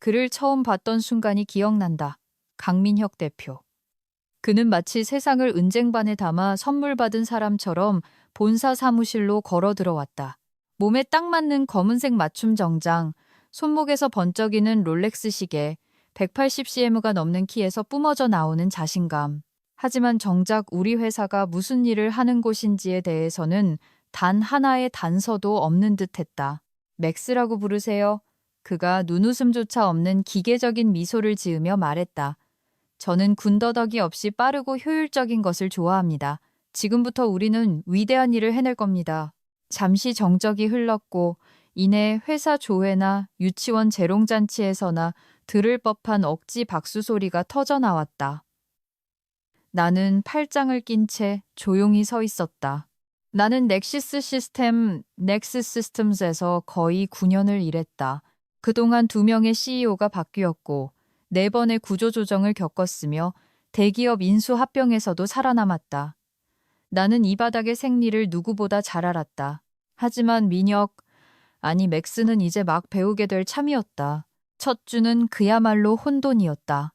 그를 처음 봤던 순간이 기억난다. 강민혁 대표. 그는 마치 세상을 은쟁반에 담아 선물 받은 사람처럼 본사 사무실로 걸어 들어왔다. 몸에 딱 맞는 검은색 맞춤 정장, 손목에서 번쩍이는 롤렉스 시계, 180cm가 넘는 키에서 뿜어져 나오는 자신감. 하지만 정작 우리 회사가 무슨 일을 하는 곳인지에 대해서는 단 하나의 단서도 없는 듯했다. 맥스라고 부르세요. 그가 눈웃음조차 없는 기계적인 미소를 지으며 말했다. 저는 군더더기 없이 빠르고 효율적인 것을 좋아합니다. 지금부터 우리는 위대한 일을 해낼 겁니다. 잠시 정적이 흘렀고 이내 회사 조회나 유치원 재롱잔치에서나 들을 법한 억지 박수 소리가 터져 나왔다. 나는 팔짱을 낀 채 조용히 서 있었다. 나는 넥시스 시스템, 넥시스 시스템즈에서 거의 9년을 일했다. 그동안 2명의 CEO가 바뀌었고 4번의 구조조정을 겪었으며 대기업 인수합병에서도 살아남았다. 나는 이 바닥의 생리를 누구보다 잘 알았다. 하지만 맥스는 이제 막 배우게 될 참이었다. 첫 주는 그야말로 혼돈이었다.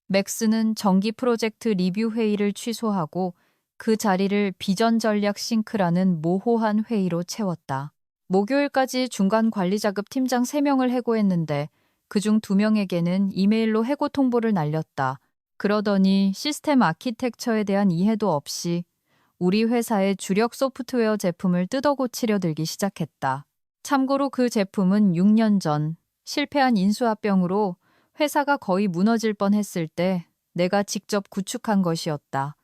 맥스는 정기 프로젝트 리뷰 회의를 취소하고 그 자리를 비전 전략 싱크라는 모호한 회의로 채웠다. 목요일까지 중간 관리 자급 팀장 3명을 해고했는데 그중 2명에게는 이메일로 해고 통보를 날렸다. 그러더니 시스템 아키텍처에 대한 이해도 없이 우리 회사의 주력 소프트웨어 제품을 뜯어고치려 들기 시작했다. 참고로 그 제품은 6년 전 실패한 인수합병으로 회사가 거의 무너질 뻔했을 때 내가 직접 구축한 것이었다.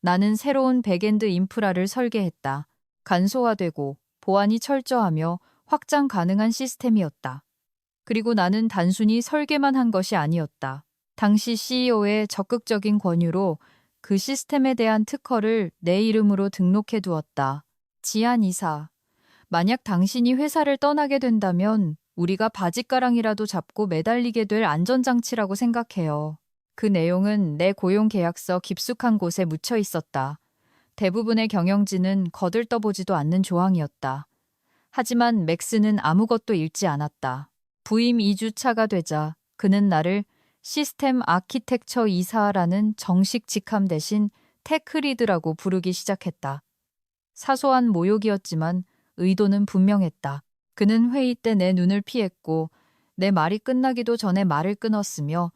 나는 새로운 백엔드 인프라를 설계했다. 간소화되고 보안이 철저하며 확장 가능한 시스템이었다. 그리고 나는 단순히 설계만 한 것이 아니었다. 당시 CEO의 적극적인 권유로 그 시스템에 대한 특허를 내 이름으로 등록해 두었다. 지한 이사, 만약 당신이 회사를 떠나게 된다면 우리가 바짓가랑이라도 잡고 매달리게 될 안전장치라고 생각해요. 그 내용은 내 고용계약서 깊숙한 곳에 묻혀 있었다. 대부분의 경영진은 거들떠보지도 않는 조항이었다. 하지만 맥스는 아무것도 읽지 않았다. 부임 2주차가 되자 그는 나를 시스템 아키텍처 이사라는 정식 직함 대신 테크리드라고 부르기 시작했다. 사소한 모욕이었지만 의도는 분명했다. 그는 회의 때 내 눈을 피했고 내 말이 끝나기도 전에 말을 끊었으며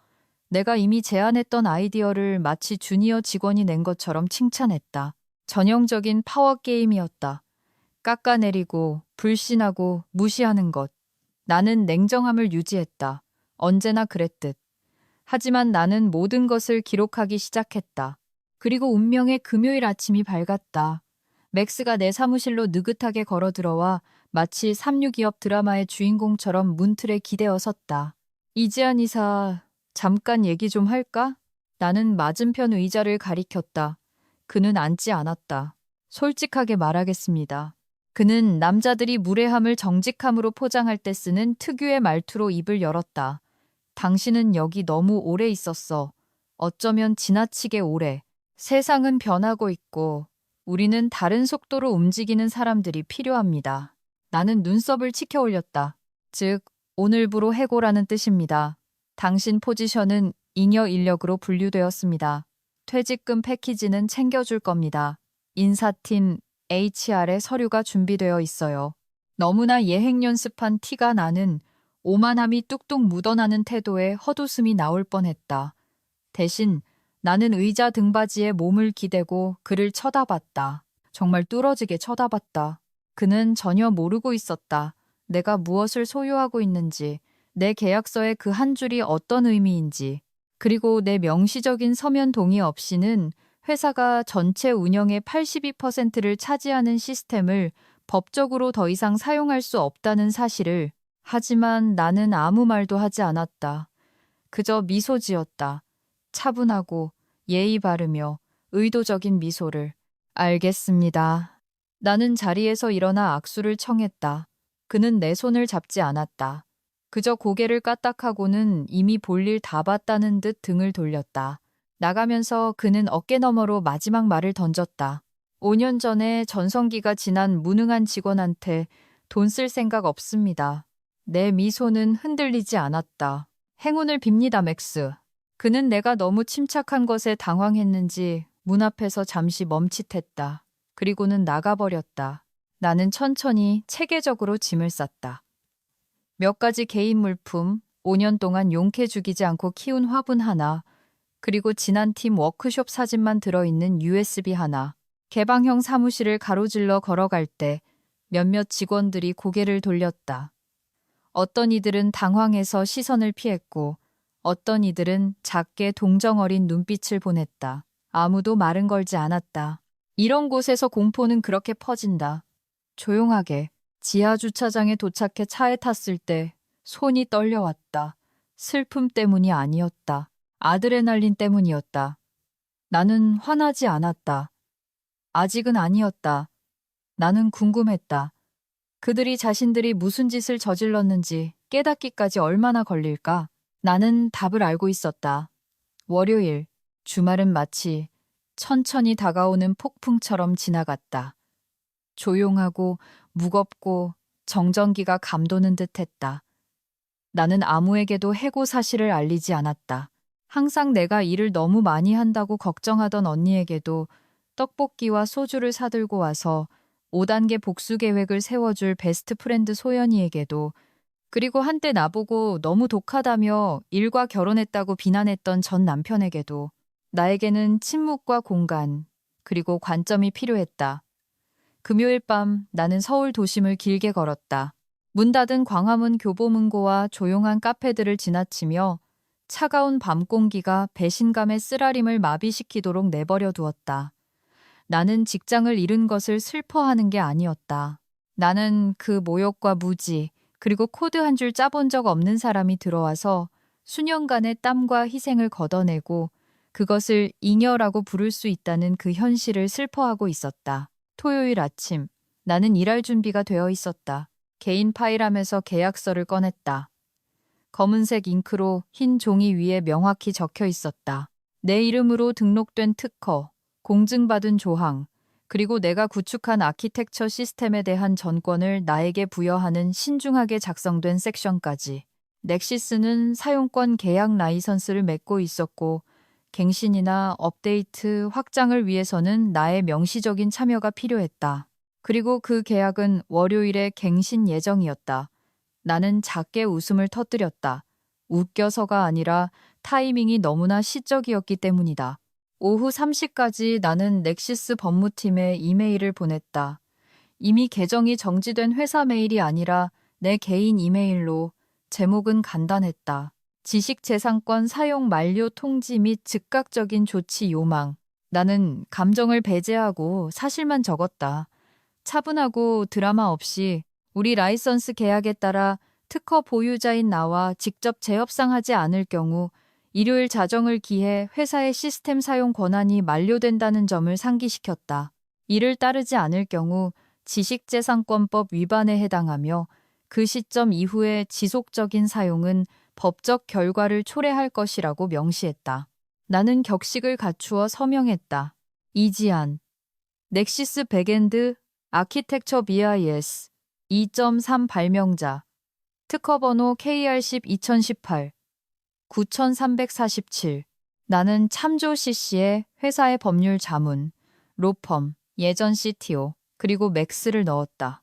내가 이미 제안했던 아이디어를 마치 주니어 직원이 낸 것처럼 칭찬했다. 전형적인 파워 게임이었다. 깎아내리고 불신하고 무시하는 것. 나는 냉정함을 유지했다. 언제나 그랬듯. 하지만 나는 모든 것을 기록하기 시작했다. 그리고 운명의 금요일 아침이 밝았다. 맥스가 내 사무실로 느긋하게 걸어 들어와 마치 362업 드라마의 주인공처럼 문틀에 기대어 섰다. 이지한 이사, 잠깐 얘기 좀 할까? 나는 맞은편 의자를 가리켰다. 그는 앉지 않았다. 솔직하게 말하겠습니다. 그는 남자들이 무례함을 정직함으로 포장할 때 쓰는 특유의 말투로 입을 열었다. 당신은 여기 너무 오래 있었어. 어쩌면 지나치게 오래. 세상은 변하고 있고 우리는 다른 속도로 움직이는 사람들이 필요합니다. 나는 눈썹을 치켜 올렸다. 즉, 오늘부로 해고라는 뜻입니다. 당신 포지션은 잉여 인력으로 분류되었습니다. 퇴직금 패키지는 챙겨줄 겁니다. 인사팀 HR에 서류가 준비되어 있어요. 너무나 예행 연습한 티가 나는 오만함이 뚝뚝 묻어나는 태도에 헛웃음이 나올 뻔했다. 대신 나는 의자 등받이에 몸을 기대고 그를 쳐다봤다. 정말 뚫어지게 쳐다봤다. 그는 전혀 모르고 있었다. 내가 무엇을 소유하고 있는지, 내 계약서의 그 한 줄이 어떤 의미인지, 그리고 내 명시적인 서면 동의 없이는 회사가 전체 운영의 82%를 차지하는 시스템을 법적으로 더 이상 사용할 수 없다는 사실을. 하지만 나는 아무 말도 하지 않았다. 그저 미소 지었다. 차분하고 예의 바르며 의도적인 미소를. 알겠습니다. 나는 자리에서 일어나 악수를 청했다. 그는 내 손을 잡지 않았다. 그저 고개를 까딱하고는 이미 볼일 다 봤다는 듯 등을 돌렸다. 나가면서 그는 어깨너머로 마지막 말을 던졌다. 5년 전에 전성기가 지난 무능한 직원한테 돈 쓸 생각 없습니다. 내 미소는 흔들리지 않았다. 행운을 빕니다, 맥스. 그는 내가 너무 침착한 것에 당황했는지 문 앞에서 잠시 멈칫했다. 그리고는 나가버렸다. 나는 천천히 체계적으로 짐을 쌌다. 몇 가지 개인 물품, 5년 동안 용케 죽이지 않고 키운 화분 하나, 그리고 지난 팀 워크숍 사진만 들어있는 USB 하나. 개방형 사무실을 가로질러 걸어갈 때 몇몇 직원들이 고개를 돌렸다. 어떤 이들은 당황해서 시선을 피했고 어떤 이들은 작게 동정어린 눈빛을 보냈다. 아무도 말은 걸지 않았다. 이런 곳에서 공포는 그렇게 퍼진다. 조용하게 지하 주차장에 도착해 차에 탔을 때 손이 떨려왔다. 슬픔 때문이 아니었다. 아드레날린 때문이었다. 나는 화나지 않았다. 아직은 아니었다. 나는 궁금했다. 그들이 자신들이 무슨 짓을 저질렀는지 깨닫기까지 얼마나 걸릴까? 나는 답을 알고 있었다. 월요일, 주말은 마치 천천히 다가오는 폭풍처럼 지나갔다. 조용하고 무겁고 정전기가 감도는 듯했다. 나는 아무에게도 해고 사실을 알리지 않았다. 항상 내가 일을 너무 많이 한다고 걱정하던 언니에게도 떡볶이와 소주를 사들고 와서 5단계 복수 계획을 세워줄 베스트 프렌드 소연이에게도, 그리고 한때 나보고 너무 독하다며 일과 결혼했다고 비난했던 전 남편에게도 나에게는 침묵과 공간, 그리고 관점이 필요했다. 금요일 밤 나는 서울 도심을 길게 걸었다. 문 닫은 광화문 교보문고와 조용한 카페들을 지나치며 차가운 밤 공기가 배신감의 쓰라림을 마비시키도록 내버려 두었다. 나는 직장을 잃은 것을 슬퍼하는 게 아니었다. 나는 그 모욕과 무지, 그리고 코드 한 줄 짜본 적 없는 사람이 들어와서 수년간의 땀과 희생을 걷어내고 그것을 잉여라고 부를 수 있다는 그 현실을 슬퍼하고 있었다. 토요일 아침, 나는 일할 준비가 되어 있었다. 개인 파일함에서 계약서를 꺼냈다. 검은색 잉크로 흰 종이 위에 명확히 적혀 있었다. 내 이름으로 등록된 특허, 공증받은 조항, 그리고 내가 구축한 아키텍처 시스템에 대한 전권을 나에게 부여하는 신중하게 작성된 섹션까지. 넥시스는 사용권 계약 라이선스를 맺고 있었고 갱신이나 업데이트, 확장을 위해서는 나의 명시적인 참여가 필요했다. 그리고 그 계약은 월요일에 갱신 예정이었다. 나는 작게 웃음을 터뜨렸다. 웃겨서가 아니라 타이밍이 너무나 시적이었기 때문이다. 오후 3시까지 나는 넥시스 법무팀에 이메일을 보냈다. 이미 계정이 정지된 회사 메일이 아니라 내 개인 이메일로. 제목은 간단했다. 지식재산권 사용 만료 통지 및 즉각적인 조치 요망. 나는 감정을 배제하고 사실만 적었다. 차분하고 드라마 없이 우리 라이선스 계약에 따라 특허 보유자인 나와 직접 재협상하지 않을 경우 일요일 자정을 기해 회사의 시스템 사용 권한이 만료된다는 점을 상기시켰다. 이를 따르지 않을 경우 지식재산권법 위반에 해당하며 그 시점 이후의 지속적인 사용은 법적 결과를 초래할 것이라고 명시했다. 나는 격식을 갖추어 서명했다. 이지한, 넥시스 백엔드 아키텍처 BIS 2.3 발명자, 특허번호 KR10 2018 9347. 나는 참조 CC에 회사의 법률 자문, 로펌, 예전 CTO, 그리고 맥스를 넣었다.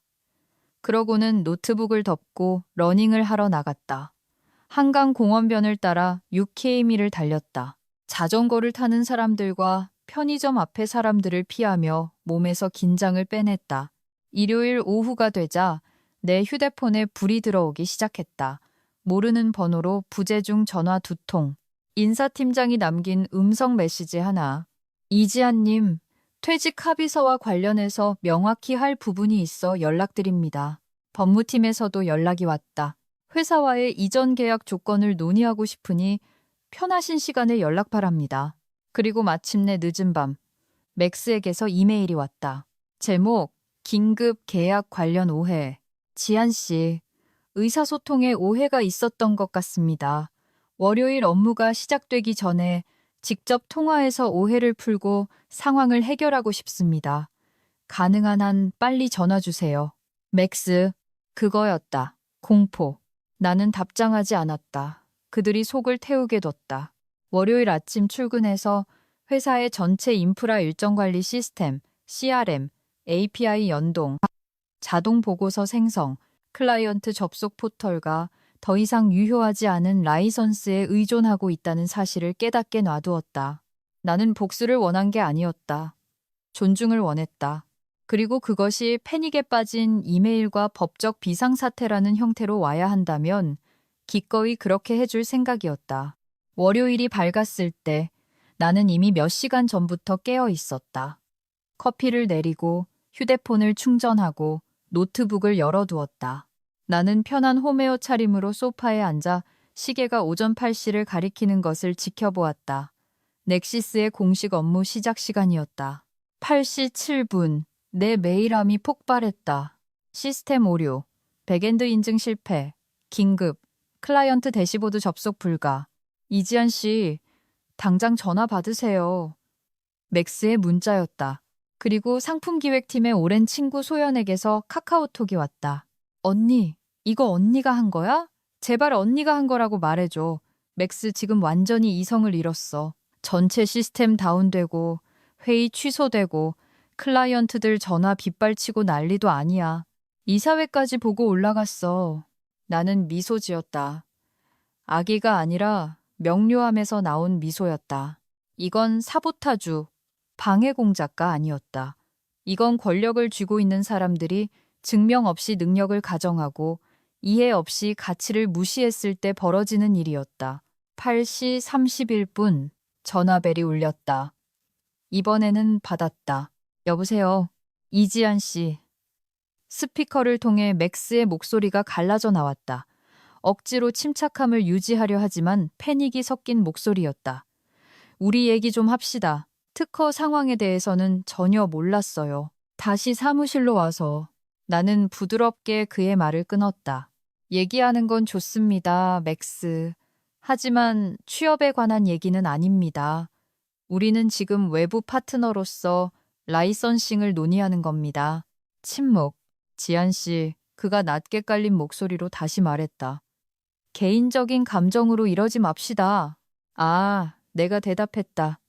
그러고는 노트북을 덮고 러닝을 하러 나갔다. 한강 공원변을 따라 6km를 달렸다. 자전거를 타는 사람들과 편의점 앞의 사람들을 피하며 몸에서 긴장을 빼냈다. 일요일 오후가 되자 내 휴대폰에 불이 들어오기 시작했다. 모르는 번호로 부재중 전화 2통. 인사팀장이 남긴 음성 메시지 하나. 이지한님, 퇴직 합의서와 관련해서 명확히 할 부분이 있어 연락드립니다. 법무팀에서도 연락이 왔다. 회사와의 이전 계약 조건을 논의하고 싶으니 편하신 시간에 연락 바랍니다. 그리고 마침내 늦은 밤, 맥스에게서 이메일이 왔다. 제목, 긴급 계약 관련 오해. 지한 씨, 의사소통에 오해가 있었던 것 같습니다. 월요일 업무가 시작되기 전에 직접 통화해서 오해를 풀고 상황을 해결하고 싶습니다. 가능한 한 빨리 전화 주세요. 맥스, 그거였다. 공포. 나는 답장하지 않았다. 그들이 속을 태우게 뒀다. 월요일 아침 출근해서 회사의 전체 인프라 일정 관리 시스템, CRM, API 연동, 자동 보고서 생성, 클라이언트 접속 포털과 더 이상 유효하지 않은 라이선스에 의존하고 있다는 사실을 깨닫게 놔두었다. 나는 복수를 원한 게 아니었다. 존중을 원했다. 그리고 그것이 패닉에 빠진 이메일과 법적 비상사태라는 형태로 와야 한다면 기꺼이 그렇게 해줄 생각이었다. 월요일이 밝았을 때 나는 이미 몇 시간 전부터 깨어 있었다. 커피를 내리고 휴대폰을 충전하고 노트북을 열어두었다. 나는 편한 홈웨어 차림으로 소파에 앉아 시계가 오전 8시를 가리키는 것을 지켜보았다. 넥시스의 공식 업무 시작 시간이었다. 8시 7분, 내 메일함이 폭발했다. 시스템 오류, 백엔드 인증 실패, 긴급, 클라이언트 대시보드 접속 불가. 이지한 씨, 당장 전화 받으세요. 맥스의 문자였다. 그리고 상품기획팀의 오랜 친구 소연에게서 카카오톡이 왔다. 언니, 이거 언니가 한 거야? 제발 언니가 한 거라고 말해줘. 맥스 지금 완전히 이성을 잃었어. 전체 시스템 다운되고 회의 취소되고 클라이언트들 전화 빗발치고 난리도 아니야. 이사회까지 보고 올라갔어. 나는 미소 지었다. 악의가 아니라 명료함에서 나온 미소였다. 이건 사보타주, 방해 공작가 아니었다. 이건 권력을 쥐고 있는 사람들이 증명 없이 능력을 가정하고 이해 없이 가치를 무시했을 때 벌어지는 일이었다. 8시 31분 전화벨이 울렸다. 이번에는 받았다. 여보세요. 이지한 씨. 스피커를 통해 맥스의 목소리가 갈라져 나왔다. 억지로 침착함을 유지하려 하지만 패닉이 섞인 목소리였다. 우리 얘기 좀 합시다. 특허 상황에 대해서는 전혀 몰랐어요. 다시 사무실로 와서. 나는 부드럽게 그의 말을 끊었다. 얘기하는 건 좋습니다, 맥스. 하지만 취업에 관한 얘기는 아닙니다. 우리는 지금 외부 파트너로서 라이선싱을 논의하는 겁니다. 침묵. 지한 씨, 그가 낮게 깔린 목소리로 다시 말했다. 개인적인 감정으로 이러지 맙시다. 아, 내가 대답했다.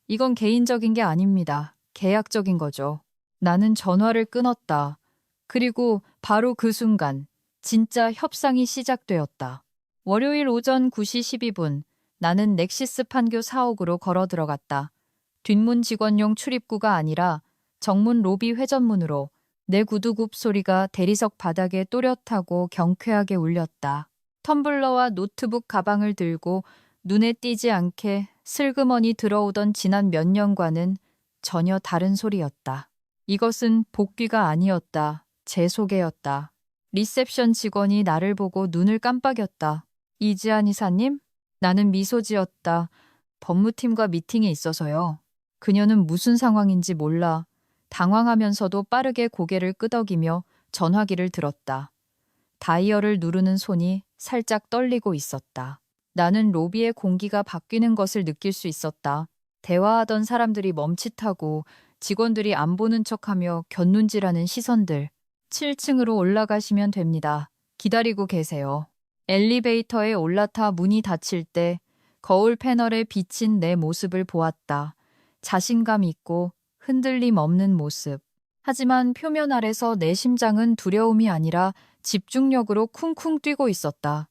이건 개인적인 게 아닙니다. 계약적인 거죠. 나는 전화를 끊었다. 그리고 바로 그 순간 진짜 협상이 시작되었다. 월요일 오전 9시 12분 나는 넥시스 판교 사옥으로 걸어 들어갔다. 뒷문 직원용 출입구가 아니라 정문 로비 회전문으로 내 구두굽 소리가 대리석 바닥에 또렷하고 경쾌하게 울렸다. 텀블러와 노트북 가방을 들고 눈에 띄지 않게 슬그머니 들어오던 지난 몇 년과는 전혀 다른 소리였다. 이것은 복귀가 아니었다. 재소개였다. 리셉션 직원이 나를 보고 눈을 깜빡였다. 이지한 이사님? 나는 미소 지었다. 법무팀과 미팅에 있어서요. 그녀는 무슨 상황인지 몰라. 당황하면서도 빠르게 고개를 끄덕이며 전화기를 들었다. 다이얼을 누르는 손이 살짝 떨리고 있었다. 나는 로비의 공기가 바뀌는 것을 느낄 수 있었다. 대화하던 사람들이 멈칫하고 직원들이 안 보는 척하며 곁눈질하는 시선들. 7층으로 올라가시면 됩니다. 기다리고 계세요. 엘리베이터에 올라타 문이 닫힐 때 거울 패널에 비친 내 모습을 보았다. 자신감 있고 흔들림 없는 모습. 하지만 표면 아래서 내 심장은 두려움이 아니라 집중력으로 쿵쿵 뛰고 있었다.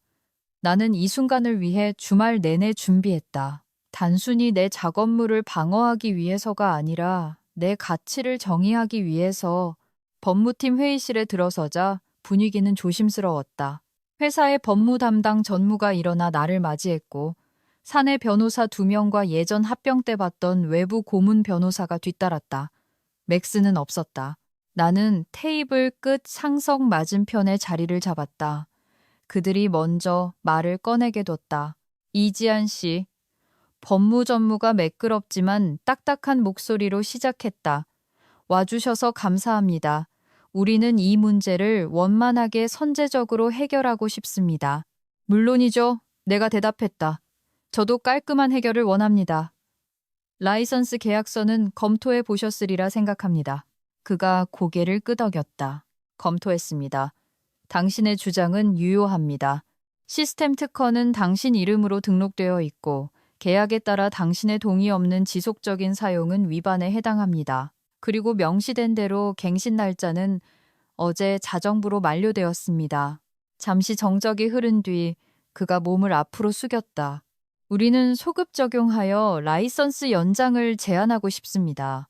나는 이 순간을 위해 주말 내내 준비했다. 단순히 내 작업물을 방어하기 위해서가 아니라 내 가치를 정의하기 위해서. 법무팀 회의실에 들어서자 분위기는 조심스러웠다. 회사의 법무 담당 전무가 일어나 나를 맞이했고 사내 변호사 2명과 예전 합병 때 봤던 외부 고문 변호사가 뒤따랐다. 맥스는 없었다. 나는 테이블 끝 상석 맞은편에 자리를 잡았다. 그들이 먼저 말을 꺼내게 뒀다. 이지한 씨. 법무 전무가 매끄럽지만 딱딱한 목소리로 시작했다. 와주셔서 감사합니다. 우리는 이 문제를 원만하게 선제적으로 해결하고 싶습니다. 물론이죠. 내가 대답했다. 저도 깔끔한 해결을 원합니다. 라이선스 계약서는 검토해 보셨으리라 생각합니다. 그가 고개를 끄덕였다. 검토했습니다. 당신의 주장은 유효합니다. 시스템 특허는 당신 이름으로 등록되어 있고 계약에 따라 당신의 동의 없는 지속적인 사용은 위반에 해당합니다. 그리고 명시된 대로 갱신 날짜는 어제 자정부로 만료되었습니다. 잠시 정적이 흐른 뒤 그가 몸을 앞으로 숙였다. 우리는 소급 적용하여 라이선스 연장을 제안하고 싶습니다.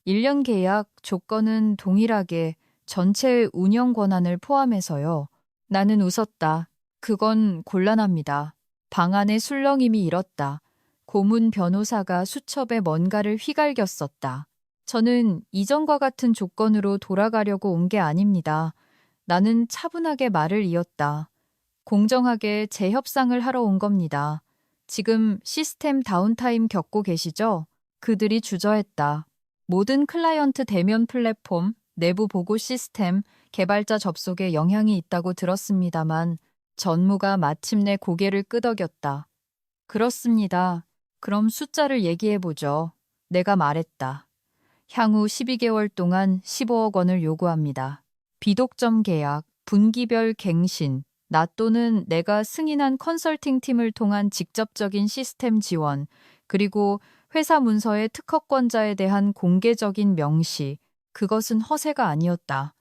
1년 계약 조건은 동일하게 전체 운영 권한을 포함해서요. 나는 웃었다. 그건 곤란합니다. 방안의 술렁임이 일었다. 고문 변호사가 수첩에 뭔가를 휘갈겼었다. 저는 이전과 같은 조건으로 돌아가려고 온 게 아닙니다. 나는 차분하게 말을 이었다. 공정하게 재협상을 하러 온 겁니다. 지금 시스템 다운타임 겪고 계시죠? 그들이 주저했다. 모든 클라이언트 대면 플랫폼, 내부 보고 시스템, 개발자 접속에 영향이 있다고 들었습니다만 전무가 마침내 고개를 끄덕였다. 그렇습니다. 그럼 숫자를 얘기해보죠. 내가 말했다. 향후 12개월 동안 15억 원을 요구합니다. 비독점 계약, 분기별 갱신, 나 또는 내가 승인한 컨설팅 팀을 통한 직접적인 시스템 지원, 그리고 회사 문서의 특허권자에 대한 공개적인 명시, 그것은 허세가 아니었다.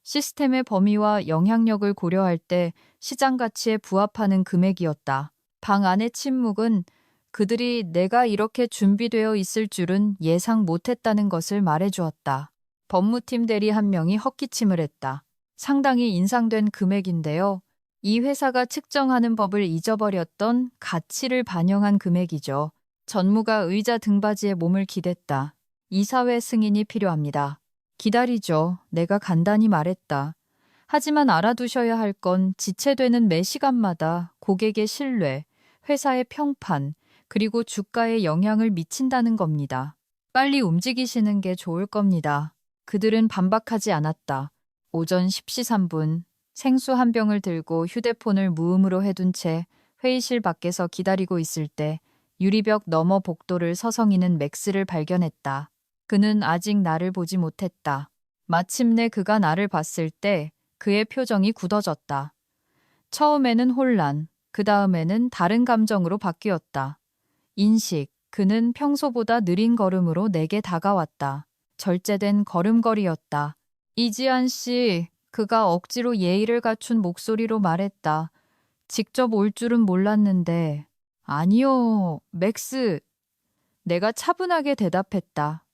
시스템의 범위와 영향력을 고려할 때 시장 가치에 부합하는 금액이었다. 방 안의 침묵은 그들이 내가 이렇게 준비되어 있을 줄은 예상 못했다는 것을 말해주었다. 법무팀 대리 한 명이 헛기침을 했다. 상당히 인상된 금액인데요. 이 회사가 측정하는 법을 잊어버렸던 가치를 반영한 금액이죠. 전무가 의자 등받이에 몸을 기댔다. 이사회 승인이 필요합니다. 기다리죠. 내가 간단히 말했다. 하지만 알아두셔야 할 건 지체되는 매 시간마다 고객의 신뢰, 회사의 평판, 그리고 주가에 영향을 미친다는 겁니다. 빨리 움직이시는 게 좋을 겁니다. 그들은 반박하지 않았다. 오전 10시 3분, 생수 한 병을 들고 휴대폰을 무음으로 해둔 채 회의실 밖에서 기다리고 있을 때 유리벽 너머 복도를 서성이는 맥스를 발견했다. 그는 아직 나를 보지 못했다. 마침내 그가 나를 봤을 때 그의 표정이 굳어졌다. 처음에는 혼란, 그 다음에는 다른 감정으로 바뀌었다. 인식, 그는 평소보다 느린 걸음으로 내게 다가왔다. 절제된 걸음걸이였다. 이지한 씨, 그가 억지로 예의를 갖춘 목소리로 말했다. 직접 올 줄은 몰랐는데. 아니요, 맥스. 내가 차분하게 대답했다.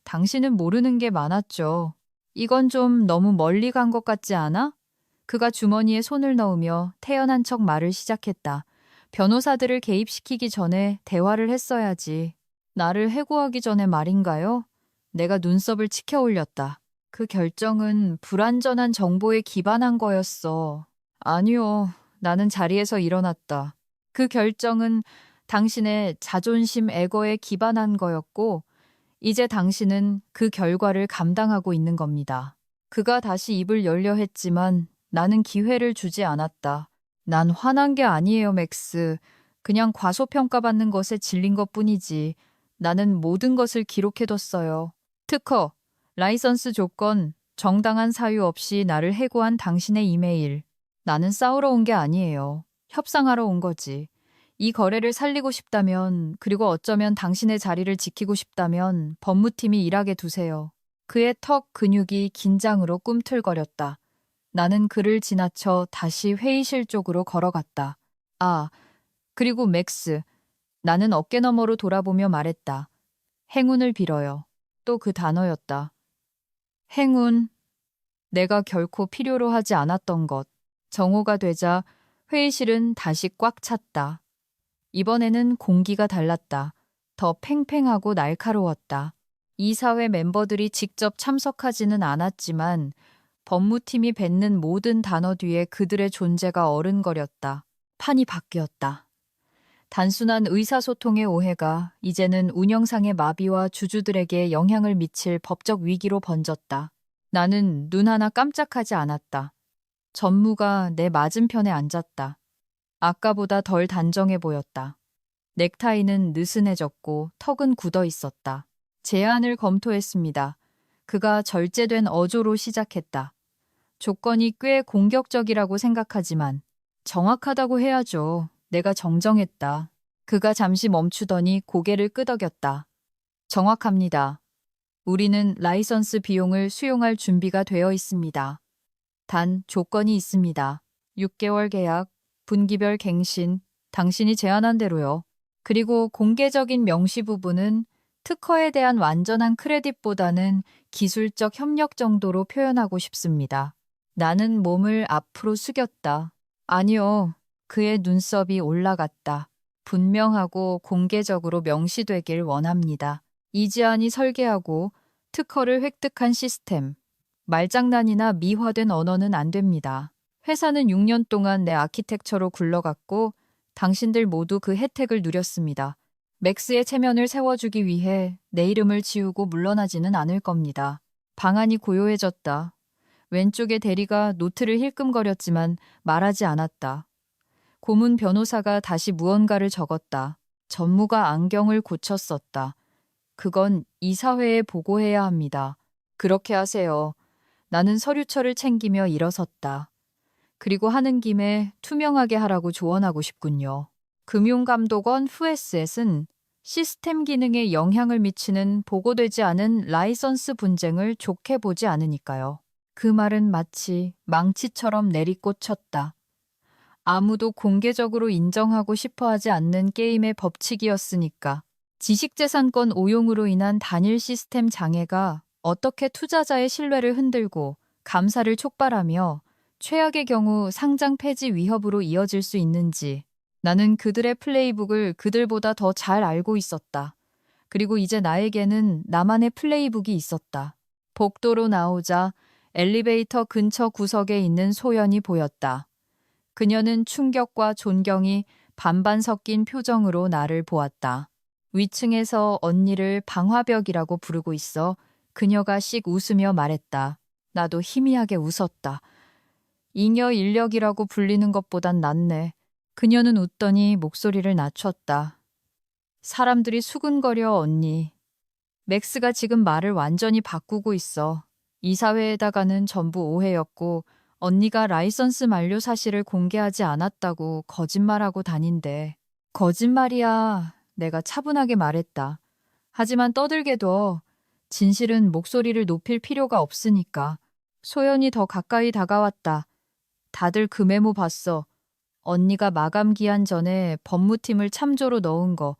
당신은 모르는 게 많았죠. 이건 좀 너무 멀리 간 것 같지 않아? 그가 주머니에 손을 넣으며 태연한 척 말을 시작했다. 변호사들을 개입시키기 전에 대화를 했어야지. 나를 해고하기 전에 말인가요? 내가 눈썹을 치켜 올렸다. 그 결정은 불완전한 정보에 기반한 거였어. 아니요, 나는 자리에서 일어났다. 그 결정은 당신의 자존심 애거에 기반한 거였고, 이제 당신은 그 결과를 감당하고 있는 겁니다. 그가 다시 입을 열려 했지만 나는 기회를 주지 않았다. 난 화난 게 아니에요, 맥스. 그냥 과소평가받는 것에 질린 것뿐이지. 나는 모든 것을 기록해뒀어요. 특허, 라이선스 조건, 정당한 사유 없이 나를 해고한 당신의 이메일. 나는 싸우러 온 게 아니에요. 협상하러 온 거지. 이 거래를 살리고 싶다면, 그리고 어쩌면 당신의 자리를 지키고 싶다면 법무팀이 일하게 두세요. 그의 턱 근육이 긴장으로 꿈틀거렸다. 나는 그를 지나쳐 다시 회의실 쪽으로 걸어갔다. 아, 그리고 맥스. 나는 어깨너머로 돌아보며 말했다. 행운을 빌어요. 또 그 단어였다. 행운. 내가 결코 필요로 하지 않았던 것. 정오가 되자 회의실은 다시 꽉 찼다. 이번에는 공기가 달랐다. 더 팽팽하고 날카로웠다. 이사회 멤버들이 직접 참석하지는 않았지만 법무팀이 뱉는 모든 단어 뒤에 그들의 존재가 어른거렸다. 판이 바뀌었다. 단순한 의사소통의 오해가 이제는 운영상의 마비와 주주들에게 영향을 미칠 법적 위기로 번졌다. 나는 눈 하나 깜짝하지 않았다. 전무가 내 맞은편에 앉았다. 아까보다 덜 단정해 보였다. 넥타이는 느슨해졌고 턱은 굳어 있었다. 제안을 검토했습니다. 그가 절제된 어조로 시작했다. 조건이 꽤 공격적이라고 생각하지만 정확하다고 해야죠. 내가 정정했다. 그가 잠시 멈추더니 고개를 끄덕였다. 정확합니다. 우리는 라이선스 비용을 수용할 준비가 되어 있습니다. 단 조건이 있습니다. 6개월 계약, 분기별 갱신, 당신이 제안한 대로요. 그리고 공개적인 명시 부분은 특허에 대한 완전한 크레딧보다는 기술적 협력 정도로 표현하고 싶습니다. 나는 몸을 앞으로 숙였다. 아니요. 그의 눈썹이 올라갔다. 분명하고 공개적으로 명시되길 원합니다. 이지안이 설계하고 특허를 획득한 시스템. 말장난이나 미화된 언어는 안 됩니다. 회사는 6년 동안 내 아키텍처로 굴러갔고 당신들 모두 그 혜택을 누렸습니다. 맥스의 체면을 세워주기 위해 내 이름을 지우고 물러나지는 않을 겁니다. 방안이 고요해졌다. 왼쪽의 대리가 노트를 힐끔거렸지만 말하지 않았다. 고문 변호사가 다시 무언가를 적었다. 전무가 안경을 고쳤었다. 그건 이사회에 보고해야 합니다. 그렇게 하세요. 나는 서류철을 챙기며 일어섰다. 그리고 하는 김에 투명하게 하라고 조언하고 싶군요. 금융감독원 후에셋은 시스템 기능에 영향을 미치는 보고되지 않은 라이선스 분쟁을 좋게 보지 않으니까요. 그 말은 마치 망치처럼 내리꽂혔다. 아무도 공개적으로 인정하고 싶어 하지 않는 게임의 법칙이었으니까. 지식재산권 오용으로 인한 단일 시스템 장애가 어떻게 투자자의 신뢰를 흔들고 감사를 촉발하며 최악의 경우 상장 폐지 위협으로 이어질 수 있는지 나는 그들의 플레이북을 그들보다 더 잘 알고 있었다. 그리고 이제 나에게는 나만의 플레이북이 있었다. 복도로 나오자 엘리베이터 근처 구석에 있는 소연이 보였다. 그녀는 충격과 존경이 반반 섞인 표정으로 나를 보았다. 위층에서 언니를 방화벽이라고 부르고 있어 그녀가 씩 웃으며 말했다. 나도 희미하게 웃었다. 잉여 인력이라고 불리는 것보단 낫네. 그녀는 웃더니 목소리를 낮췄다. 사람들이 수근거려 언니. 맥스가 지금 말을 완전히 바꾸고 있어. 이사회에다가는 전부 오해였고 언니가 라이선스 만료 사실을 공개하지 않았다고 거짓말하고 다닌대. 거짓말이야. 내가 차분하게 말했다. 하지만 떠들게 둬. 진실은 목소리를 높일 필요가 없으니까. 소연이 더 가까이 다가왔다. 다들 그 메모 봤어. 언니가 마감 기한 전에 법무팀을 참조로 넣은 거.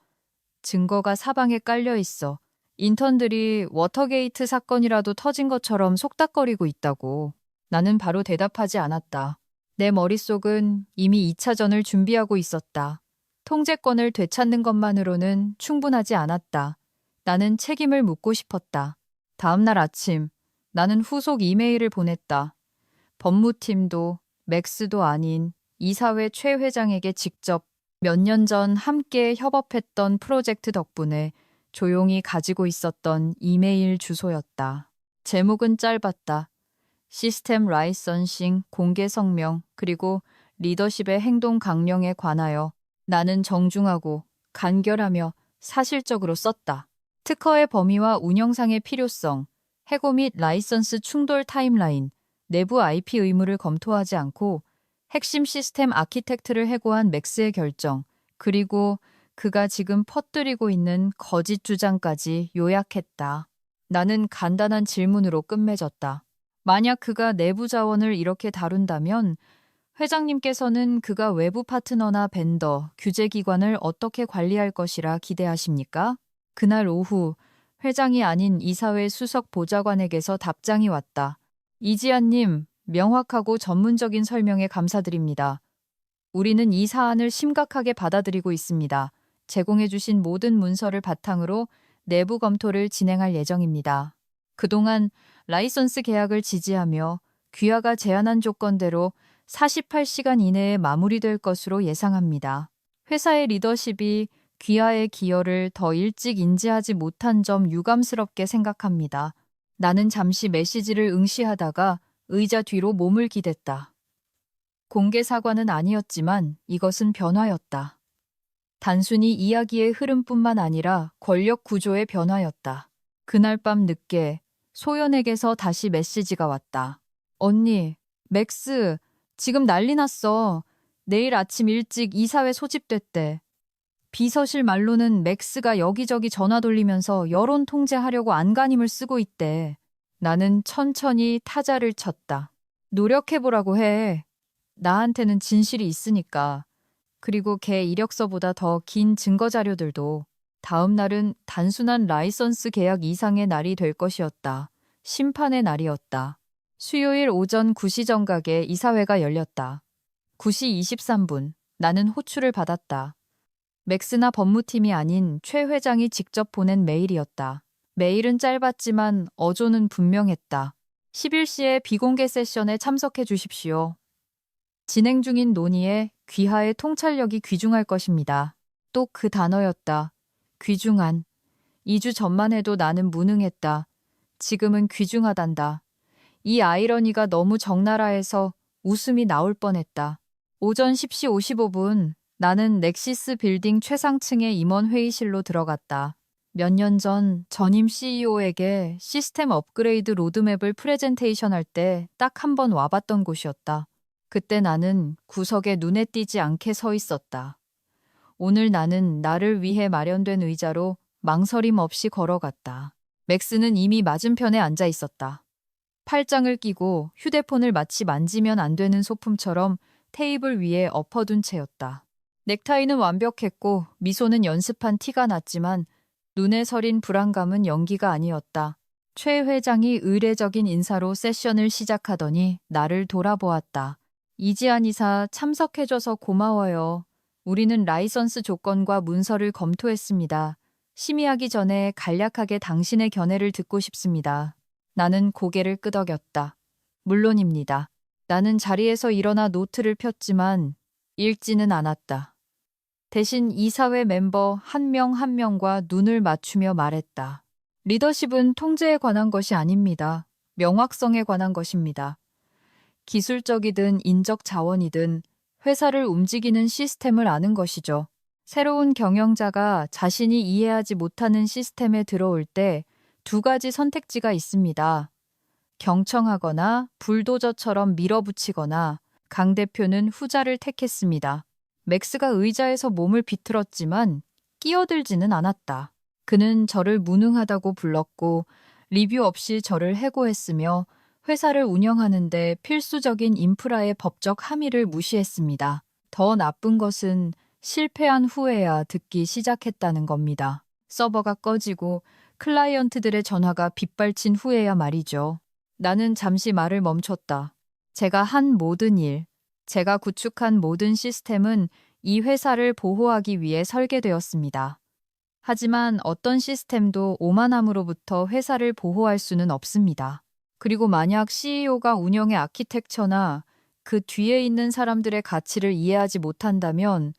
증거가 사방에 깔려 있어. 인턴들이 워터게이트 사건이라도 터진 것처럼 속닥거리고 있다고. 나는 바로 대답하지 않았다. 내 머릿속은 이미 2차전을 준비하고 있었다. 통제권을 되찾는 것만으로는 충분하지 않았다. 나는 책임을 묻고 싶었다. 다음 날 아침, 나는 후속 이메일을 보냈다. 법무팀도 맥스도 아닌 이사회 최 회장에게 직접 몇 년 전 함께 협업했던 프로젝트 덕분에 조용히 가지고 있었던 이메일 주소였다. 제목은 짧았다. 시스템 라이선싱 공개 성명 그리고 리더십의 행동 강령에 관하여 나는 정중하고 간결하며 사실적으로 썼다. 특허의 범위와 운영상의 필요성, 해고 및 라이선스 충돌 타임라인, 내부 IP 의무를 검토하지 않고 핵심 시스템 아키텍트를 해고한 맥스의 결정, 그리고 그가 지금 퍼뜨리고 있는 거짓 주장까지 요약했다. 나는 간단한 질문으로 끝맺었다. 만약 그가 내부 자원을 이렇게 다룬다면 회장님께서는 그가 외부 파트너나 벤더, 규제기관을 어떻게 관리할 것이라 기대하십니까? 그날 오후 회장이 아닌 이사회 수석 보좌관에게서 답장이 왔다. 이지아님, 명확하고 전문적인 설명에 감사드립니다. 우리는 이 사안을 심각하게 받아들이고 있습니다. 제공해 주신 모든 문서를 바탕으로 내부 검토를 진행할 예정입니다. 그동안 라이선스 계약을 지지하며 귀하가 제안한 조건대로 48시간 이내에 마무리될 것으로 예상합니다. 회사의 리더십이 귀하의 기여를 더 일찍 인지하지 못한 점 유감스럽게 생각합니다. 나는 잠시 메시지를 응시하다가 의자 뒤로 몸을 기댔다. 공개 사과는 아니었지만 이것은 변화였다. 단순히 이야기의 흐름뿐만 아니라 권력 구조의 변화였다. 그날 밤 늦게 소연에게서 다시 메시지가 왔다. 언니, 맥스, 지금 난리 났어. 내일 아침 일찍 이사회 소집됐대. 비서실 말로는 맥스가 여기저기 전화 돌리면서 여론 통제하려고 안간힘을 쓰고 있대. 나는 천천히 타자를 쳤다. 노력해보라고 해. 나한테는 진실이 있으니까. 그리고 걔 이력서보다 더 긴 증거 자료들도. 다음 날은 단순한 라이선스 계약 이상의 날이 될 것이었다. 심판의 날이었다. 수요일 오전 9시 정각에 이사회가 열렸다. 9시 23분, 나는 호출을 받았다. 맥스나 법무팀이 아닌 최 회장이 직접 보낸 메일이었다. 메일은 짧았지만 어조는 분명했다. 11시에 비공개 세션에 참석해 주십시오. 진행 중인 논의에 귀하의 통찰력이 귀중할 것입니다. 또 그 단어였다. 귀중한. 2주 전만 해도 나는 무능했다. 지금은 귀중하단다. 이 아이러니가 너무 적나라해서 웃음이 나올 뻔했다. 오전 10시 55분 나는 넥시스 빌딩 최상층의 임원 회의실로 들어갔다. 몇 년 전 전임 CEO에게 시스템 업그레이드 로드맵을 프레젠테이션 할 때 딱 한 번 와봤던 곳이었다. 그때 나는 구석에 눈에 띄지 않게 서 있었다. 오늘 나는 나를 위해 마련된 의자로 망설임 없이 걸어갔다. 맥스는 이미 맞은편에 앉아 있었다. 팔짱을 끼고 휴대폰을 마치 만지면 안 되는 소품처럼 테이블 위에 엎어둔 채였다. 넥타이는 완벽했고 미소는 연습한 티가 났지만 눈에 서린 불안감은 연기가 아니었다. 최 회장이 의례적인 인사로 세션을 시작하더니 나를 돌아보았다. 이지한 이사 참석해줘서 고마워요. 우리는 라이선스 조건과 문서를 검토했습니다. 심의하기 전에 간략하게 당신의 견해를 듣고 싶습니다. 나는 고개를 끄덕였다. 물론입니다. 나는 자리에서 일어나 노트를 폈지만 읽지는 않았다. 대신 이사회 멤버 한 명 한 명과 눈을 맞추며 말했다. 리더십은 통제에 관한 것이 아닙니다. 명확성에 관한 것입니다. 기술적이든 인적 자원이든 회사를 움직이는 시스템을 아는 것이죠. 새로운 경영자가 자신이 이해하지 못하는 시스템에 들어올 때 두 가지 선택지가 있습니다. 경청하거나 불도저처럼 밀어붙이거나 강 대표는 후자를 택했습니다. 맥스가 의자에서 몸을 비틀었지만 끼어들지는 않았다. 그는 저를 무능하다고 불렀고 리뷰 없이 저를 해고했으며 회사를 운영하는데 필수적인 인프라의 법적 함의를 무시했습니다. 더 나쁜 것은 실패한 후에야 듣기 시작했다는 겁니다. 서버가 꺼지고 클라이언트들의 전화가 빗발친 후에야 말이죠. 나는 잠시 말을 멈췄다. 제가 한 모든 일, 제가 구축한 모든 시스템은 이 회사를 보호하기 위해 설계되었습니다. 하지만 어떤 시스템도 오만함으로부터 회사를 보호할 수는 없습니다. 그리고 만약 CEO가 운영의 아키텍처나 그 뒤에 있는 사람들의 가치를 이해하지 못한다면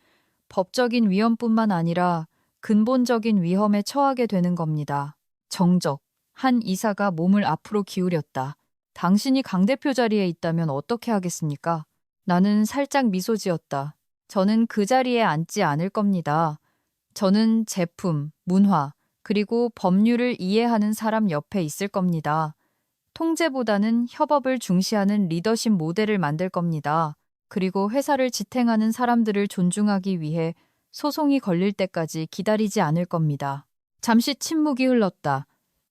법적인 위험뿐만 아니라 근본적인 위험에 처하게 되는 겁니다. 정적. 한 이사가 몸을 앞으로 기울였다. 당신이 강 대표 자리에 있다면 어떻게 하겠습니까? 나는 살짝 미소 지었다. 저는 그 자리에 앉지 않을 겁니다. 저는 제품, 문화, 그리고 법률을 이해하는 사람 옆에 있을 겁니다. 통제보다는 협업을 중시하는 리더십 모델을 만들 겁니다. 그리고 회사를 지탱하는 사람들을 존중하기 위해 소송이 걸릴 때까지 기다리지 않을 겁니다. 잠시 침묵이 흘렀다.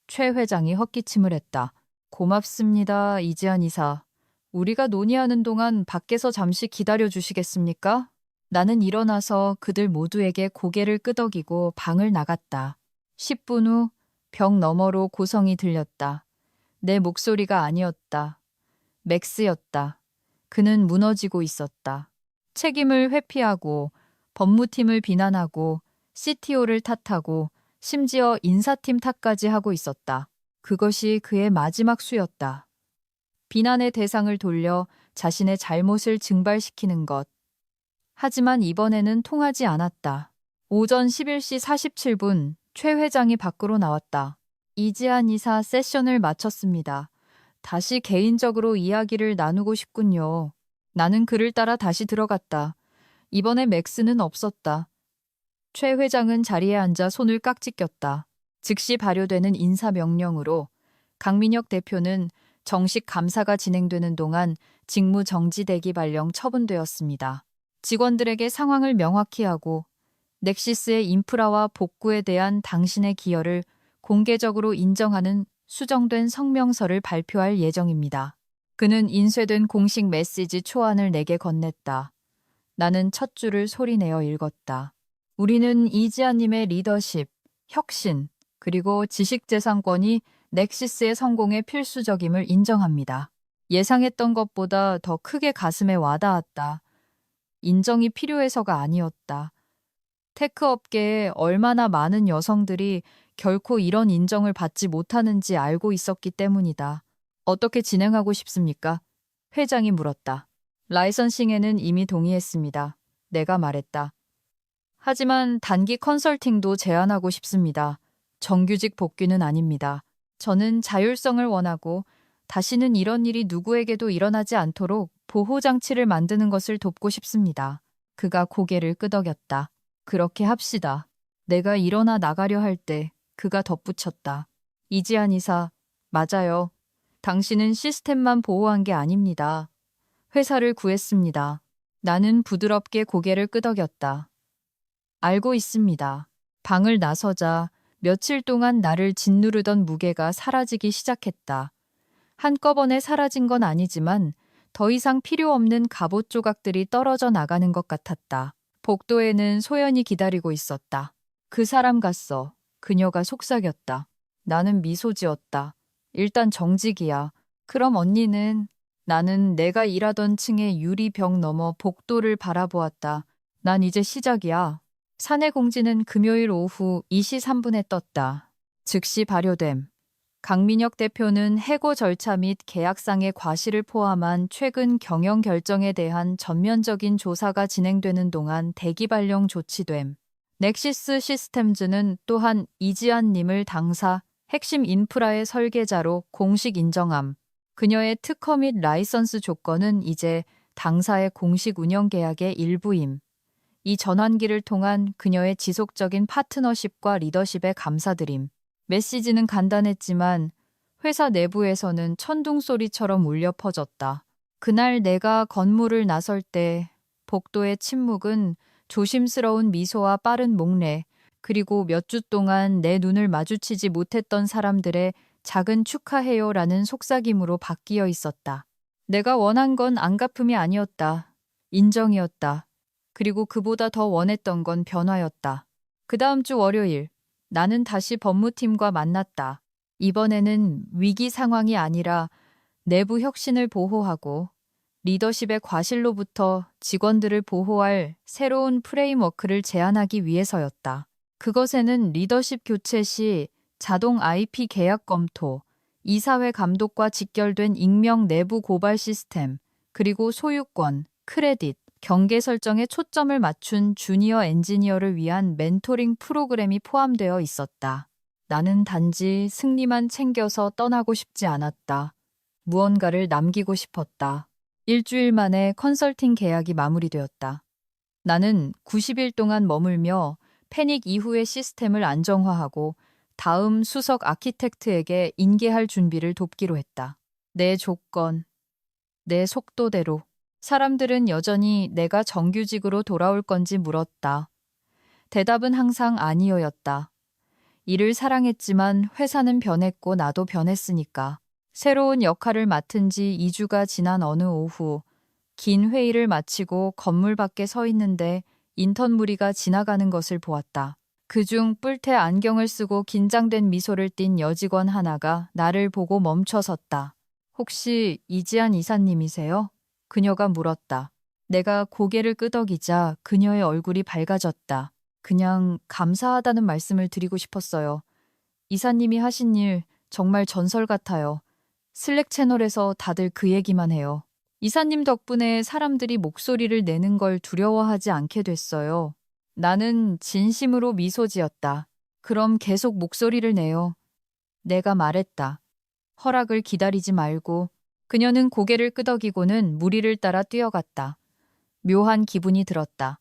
최 회장이 헛기침을 했다. 고맙습니다, 이지한 이사. 우리가 논의하는 동안 밖에서 잠시 기다려 주시겠습니까? 나는 일어나서 그들 모두에게 고개를 끄덕이고 방을 나갔다. 10분 후 벽 너머로 고성이 들렸다. 내 목소리가 아니었다. 맥스였다. 그는 무너지고 있었다. 책임을 회피하고 법무팀을 비난하고 CTO를 탓하고 심지어 인사팀 탓까지 하고 있었다. 그것이 그의 마지막 수였다. 비난의 대상을 돌려 자신의 잘못을 증발시키는 것. 하지만 이번에는 통하지 않았다. 오전 11시 47분 최 회장이 밖으로 나왔다. 이지한 이사 세션을 마쳤습니다. 다시 개인적으로 이야기를 나누고 싶군요. 나는 그를 따라 다시 들어갔다. 이번에 맥스는 없었다. 최 회장은 자리에 앉아 손을 깍지 꼈다. 즉시 발효되는 인사명령으로 강민혁 대표는 정식 감사가 진행되는 동안 직무 정지 대기 발령 처분되었습니다. 직원들에게 상황을 명확히 하고 넥시스의 인프라와 복구에 대한 당신의 기여를 공개적으로 인정하는 수정된 성명서를 발표할 예정입니다. 그는 인쇄된 공식 메시지 초안을 내게 건넸다. 나는 첫 줄을 소리내어 읽었다. 우리는 이지아님의 리더십, 혁신, 그리고 지식재산권이 넥시스의 성공에 필수적임을 인정합니다. 예상했던 것보다 더 크게 가슴에 와닿았다. 인정이 필요해서가 아니었다. 테크 업계에 얼마나 많은 여성들이 결코 이런 인정을 받지 못하는지 알고 있었기 때문이다. 어떻게 진행하고 싶습니까? 회장이 물었다. 라이선싱에는 이미 동의했습니다. 내가 말했다. 하지만 단기 컨설팅도 제안하고 싶습니다. 정규직 복귀는 아닙니다. 저는 자율성을 원하고 다시는 이런 일이 누구에게도 일어나지 않도록 보호장치를 만드는 것을 돕고 싶습니다. 그가 고개를 끄덕였다. 그렇게 합시다. 내가 일어나 나가려 할 때 그가 덧붙였다. 이지한 이사, 맞아요. 당신은 시스템만 보호한 게 아닙니다. 회사를 구했습니다. 나는 부드럽게 고개를 끄덕였다. 알고 있습니다. 방을 나서자 며칠 동안 나를 짓누르던 무게가 사라지기 시작했다. 한꺼번에 사라진 건 아니지만 더 이상 필요 없는 갑옷 조각들이 떨어져 나가는 것 같았다. 복도에는 소연이 기다리고 있었다. 그 사람 같소. 그녀가 속삭였다. 나는 미소 지었다. 일단 정직이야. 그럼 언니는? 나는 내가 일하던 층의 유리벽 너머 복도를 바라보았다. 난 이제 시작이야. 사내 공지는 금요일 오후 2시 3분에 떴다. 즉시 발효됨. 강민혁 대표는 해고 절차 및 계약상의 과실을 포함한 최근 경영 결정에 대한 전면적인 조사가 진행되는 동안 대기 발령 조치됨. 넥시스 시스템즈는 또한 이지한 님을 당사 핵심 인프라의 설계자로 공식 인정함. 그녀의 특허 및 라이선스 조건은 이제 당사의 공식 운영 계약의 일부임. 이 전환기를 통한 그녀의 지속적인 파트너십과 리더십에 감사드림. 메시지는 간단했지만 회사 내부에서는 천둥소리처럼 울려 퍼졌다. 그날 내가 건물을 나설 때 복도의 침묵은 조심스러운 미소와 빠른 목례, 그리고 몇 주 동안 내 눈을 마주치지 못했던 사람들의 작은 축하해요라는 속삭임으로 바뀌어 있었다. 내가 원한 건 안갚음이 아니었다. 인정이었다. 그리고 그보다 더 원했던 건 변화였다. 그 다음 주 월요일, 나는 다시 법무팀과 만났다. 이번에는 위기 상황이 아니라 내부 혁신을 보호하고 리더십의 과실로부터 직원들을 보호할 새로운 프레임워크를 제안하기 위해서였다. 그것에는 리더십 교체 시 자동 IP 계약 검토, 이사회 감독과 직결된 익명 내부 고발 시스템, 그리고 소유권, 크레딧, 경계 설정에 초점을 맞춘 주니어 엔지니어를 위한 멘토링 프로그램이 포함되어 있었다. 나는 단지 승리만 챙겨서 떠나고 싶지 않았다. 무언가를 남기고 싶었다. 일주일 만에 컨설팅 계약이 마무리되었다. 나는 90일 동안 머물며 패닉 이후의 시스템을 안정화하고 다음 수석 아키텍트에게 인계할 준비를 돕기로 했다. 내 조건, 내 속도대로. 사람들은 여전히 내가 정규직으로 돌아올 건지 물었다. 대답은 항상 아니어였다. 일을 사랑했지만 회사는 변했고 나도 변했으니까. 새로운 역할을 맡은 지 2주가 지난 어느 오후, 긴 회의를 마치고 건물 밖에 서 있는데 인턴 무리가 지나가는 것을 보았다. 그중 뿔테 안경을 쓰고 긴장된 미소를 띤 여직원 하나가 나를 보고 멈춰섰다. 혹시 이지한 이사님이세요? 그녀가 물었다. 내가 고개를 끄덕이자 그녀의 얼굴이 밝아졌다. 그냥 감사하다는 말씀을 드리고 싶었어요. 이사님이 하신 일 정말 전설 같아요. 슬랙 채널에서 다들 그 얘기만 해요. 이사님 덕분에 사람들이 목소리를 내는 걸 두려워하지 않게 됐어요. 나는 진심으로 미소 지었다. 그럼 계속 목소리를 내요. 내가 말했다. 허락을 기다리지 말고. 그녀는 고개를 끄덕이고는 무리를 따라 뛰어갔다. 묘한 기분이 들었다.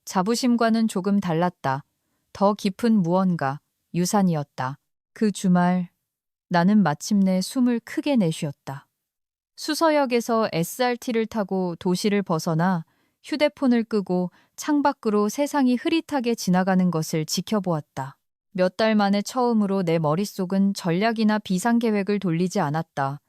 자부심과는 조금 달랐다. 더 깊은 무언가, 유산이었다. 그 주말 나는 마침내 숨을 크게 내쉬었다. 수서역에서 SRT를 타고 도시를 벗어나 휴대폰을 끄고 창밖으로 세상이 흐릿하게 지나가는 것을 지켜보았다. 몇 달 만에 처음으로 내 머릿속은 전략이나 비상계획을 돌리지 않았다.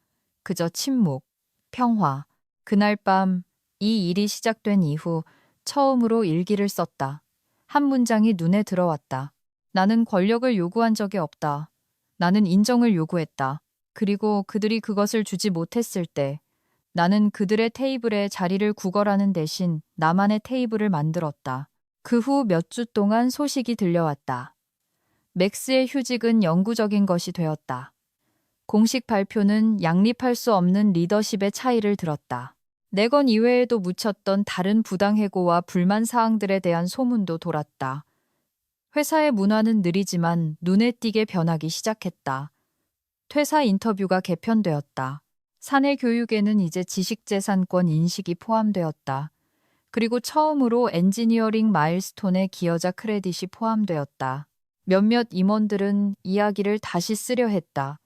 그저 침묵, 평화. 그날 밤 이 일이 시작된 이후 처음으로 일기를 썼다. 한 문장이 눈에 들어왔다. 나는 권력을 요구한 적이 없다. 나는 인정을 요구했다. 그리고 그들이 그것을 주지 못했을 때 나는 그들의 테이블에 자리를 구걸하는 대신 나만의 테이블을 만들었다. 그 후 몇 주 동안 소식이 들려왔다. 맥스의 휴직은 영구적인 것이 되었다. 공식 발표는 양립할 수 없는 리더십의 차이를 들었다. 내건 이외에도 묻혔던 다른 부당해고와 불만 사항들에 대한 소문도 돌았다. 회사의 문화는 느리지만 눈에 띄게 변하기 시작했다. 퇴사 인터뷰가 개편되었다. 사내 교육에는 이제 지식재산권 인식이 포함되었다. 그리고 처음으로 엔지니어링 마일스톤에 기여자 크레딧이 포함되었다. 몇몇 임원들은 이야기를 다시 쓰려 했다.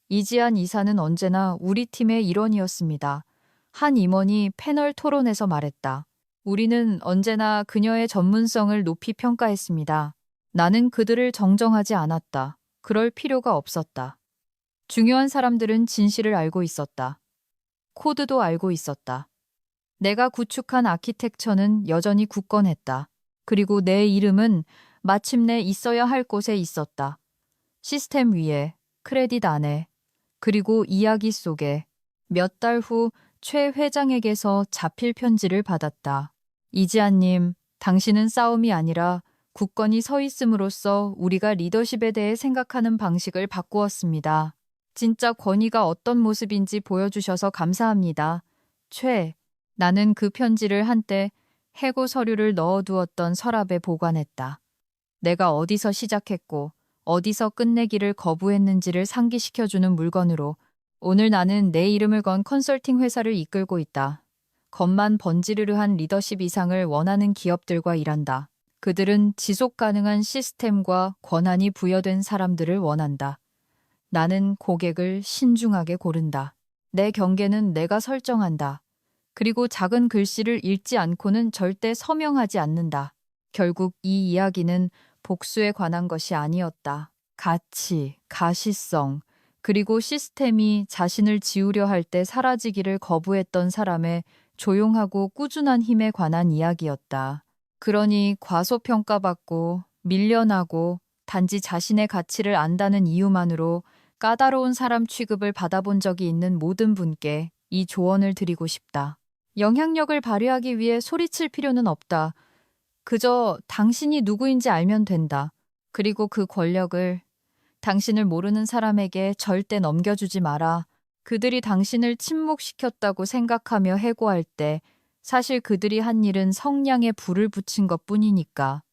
이지한 이사는 언제나 우리 팀의 일원이었습니다. 한 임원이 패널 토론에서 말했다. 우리는 언제나 그녀의 전문성을 높이 평가했습니다. 나는 그들을 정정하지 않았다. 그럴 필요가 없었다. 중요한 사람들은 진실을 알고 있었다. 코드도 알고 있었다. 내가 구축한 아키텍처는 여전히 굳건했다. 그리고 내 이름은 마침내 있어야 할 곳에 있었다. 시스템 위에, 크레딧 안에, 그리고 이야기 속에. 몇 달 후 최 회장에게서 자필 편지를 받았다. 이지아님, 당신은 싸움이 아니라 굳건히 서 있음으로써 우리가 리더십에 대해 생각하는 방식을 바꾸었습니다. 진짜 권위가 어떤 모습인지 보여주셔서 감사합니다. 최. 나는 그 편지를 한때 해고 서류를 넣어두었던 서랍에 보관했다. 내가 어디서 시작했고 어디서 끝내기를 거부했는지를 상기시켜주는 물건으로. 오늘 나는 내 이름을 건 컨설팅 회사를 이끌고 있다. 겉만 번지르르한 리더십 이상을 원하는 기업들과 일한다. 그들은 지속 가능한 시스템과 권한이 부여된 사람들을 원한다. 나는 고객을 신중하게 고른다. 내 경계는 내가 설정한다. 그리고 작은 글씨를 읽지 않고는 절대 서명하지 않는다. 결국 이 이야기는 복수에 관한 것이 아니었다. 가치, 가시성, 그리고 시스템이 자신을 지우려 할 때 사라지기를 거부했던 사람의 조용하고 꾸준한 힘에 관한 이야기였다. 그러니 과소평가받고 밀려나고 단지 자신의 가치를 안다는 이유만으로 까다로운 사람 취급을 받아본 적이 있는 모든 분께 이 조언을 드리고 싶다. 영향력을 발휘하기 위해 소리칠 필요는 없다. 그저 당신이 누구인지 알면 된다. 그리고 그 권력을 당신을 모르는 사람에게 절대 넘겨주지 마라. 그들이 당신을 침묵시켰다고 생각하며 해고할 때 사실 그들이 한 일은 성냥에 불을 붙인 것뿐이니까.